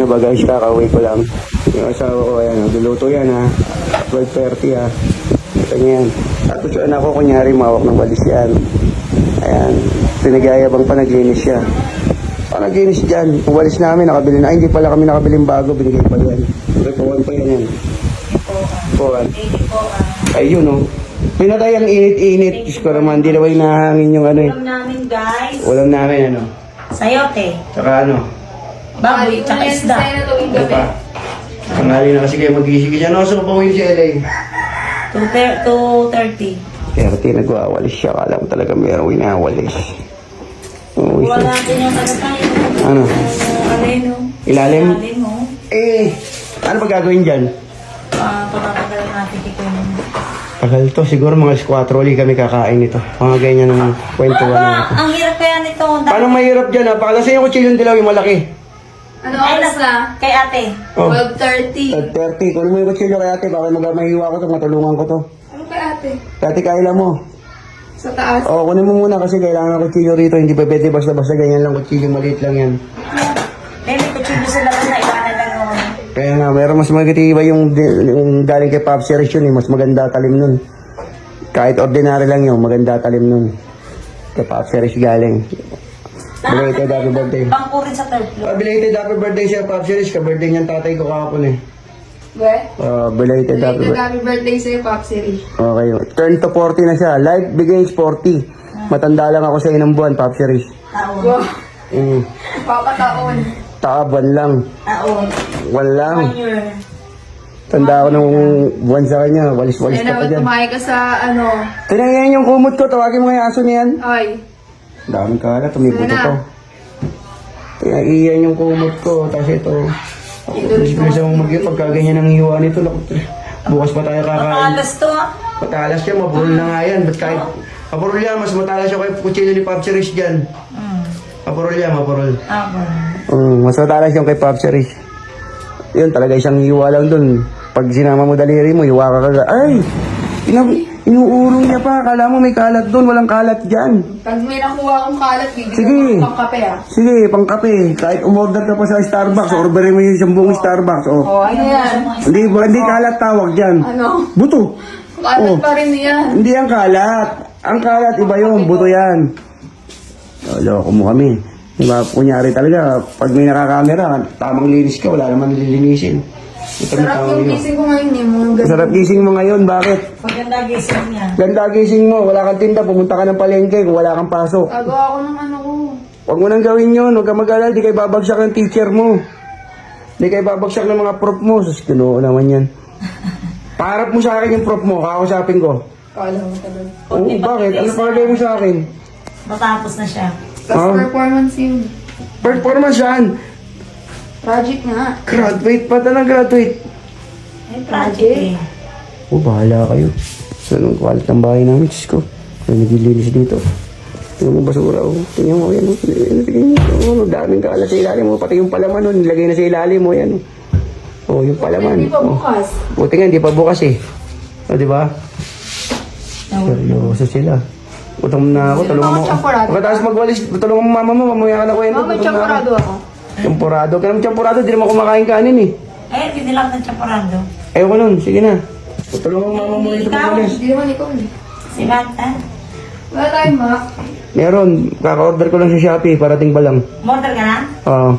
ba guys, kakauwi ko lang. Yung asawa ko, ayan, nagluluto yan ha. 12:30 ha. Ito niya yan. Tapos yung anak ko, kunyari, mawak ng walis yan. Ayan, pinagayabang pa, naglinis siya. Naglinis dyan. Yung walis namin, nakabili na. Ay, hindi pala kami nakabiling bago, binigay pa yan. Repuan pa yan yan. Repuan. Ayun o. Pinatay ang init-init. Diyos ko naman, di naman nahangin yung ano eh. Ulam namin guys. Ulam namin ano. Sayote. Tsaka ano. Baboy, tsaka isda. Ano pa? Tangali na kasi kayo mag-isig dyan. Ano, saan pa mo yung si LA? 2:30. 30, nagwawalis siya. Kala mo talaga mayroong winawalis. Wala natin yung tayo. Ano? Ano yun? Ilalim? Ilalim mo. Ano pa gagawin dyan? Patatagal natin kiko yun. Tagal to. Siguro mga 4 ulit kami kakain nito. Mga ganyan ng kwentuhan natin. Ang hirap kaya nito. Paano mahirap dyan ha? Pakalasin yung kutsilyo yung dilaw yung malaki. Ano oras na? Kay ate. Oh. 12:30. 30. Kunin mo yung kutsilyo kay ate. Baka mahiwa ko to. Matulungan ko to. Ano kay ate? Ate, kaila mo. Sa taas. Oo, kunin mo muna kasi kailangan ng kutsilyo rito. Hindi pa pwede basta-basta ganyan lang kutsilyo. Maliit lang yan. May kutsilo sila na iwanan lang yung Kaya nga, meron mas magkatiba yung galing kay Pop Series yun eh. Mas maganda talim nun. Kahit ordinary lang yun, maganda talim nun. Kay Pop Series galing. Belated happy birthday. bangko rin sa third floor. Belated happy birthday siya, Pop Series. Ka-birthday niyang tatay ko kahapon eh. Weh? Belated happy birthday. Happy birthday sa'yo, Pop Siri. Okay. Turn to 40 na siya. Life begins 40. Matanda lang ako sa inang buwan, Pop Series. Taon. Wow. Mm. Papataon. Taban lang. Taon. One lang. 1 year. Tanda ako ng buwan sa kanya. Walis-walis Ayun ka pa na, dyan. tumahay ka sa ano. Tinangyan yung kumot ko. Tawagin mo nga yung aso niyan. Ay. Daming kalat. Tumibuto Sana. to. Tinaiyan yung kumot ko. Tapos ito. Bilis akong pagkaganyan ng hiwa nito. Bukas pa tayo kakain. Makalas to ha. Matalas siya. Maburol na nga yan. Ba't kahit... Maburol yan. Mas matalas siya kay kuchino ni Pop Series dyan. Maburol yan. Maburol. Mas matalas yung kay Pop Series. Yun talaga isang hiwa lang dun. Pag sinama mo daliri mo, hiwa ka kagad. Ay! Inuurong niya pa. Akala mo may kalat dun. Walang kalat dyan. Pag may nakuha akong kalat, Sige. bibigyan ko pang kape ah. Sige, pangkape. Kahit umorder ka pa sa Starbucks, orderin mo yung isang buong Starbucks. Oh. Oh, ano yan? Hindi kalat tawag dyan. Ano? Buto. Kalat pa rin yan. Hindi ang kalat. Ang kalat, iba yung buto yan. Loko mo kami. Diba, kunyari talaga, pag may nakakamera, tamang linis ka, wala naman lilinisin. Ito Sarap yung gising ko ngayon eh. Mga ganun. Sarap gising mo ngayon, bakit? Maganda gising niya. Ganda gising mo, wala kang tinda, pumunta ka ng palengke kung wala kang pasok. Gagawa ako ng ano ko. Huwag mo nang gawin yun, huwag kang mag-alala, di kayo babagsak ng teacher mo. Di kayo babagsak ng mga prof mo. Sus, kinuha naman yan. Paharap mo sa akin yung prof mo, kakausapin ko. Kala mo talaga. Oo, bakit? Ano palagay mo sa akin? Matapos na siya. Tapos performance yun. Performance saan? Project nga. Graduate pa na graduate. May project eh. Bahala kayo. So, anong kwalit ng bahay namin? Diyos ko. May naglilinis dito. Tingnan mo basura. Tingnan mo yan. Tingnan mo. Daming kalat sa ilalim mo. Pati yung palaman nun. Nilagay na sa ilalim mo. Yan. Yung palaman. Hindi pa bukas. Buti nga, hindi pa bukas eh. Di ba? Seryoso sila. Utang na ako. Tulungan mo. Pagkatapos magwalis, tulungan mo mama mo. Mamaya ka na kwento. Mama, champorado ako. Champurado. Kaya naman champurado. Di naman kumakain kanin eh. Hindi lang ng chaparando. Ayoko nun. Sige na. Tulungan mo mama mo ito pagwalis. Hindi naman ikaw eh. Si Mata. Wala tayong Mac. Meron. Kaka-order ko lang sa Shopee. Parating pa lang. Model ka na? Oo.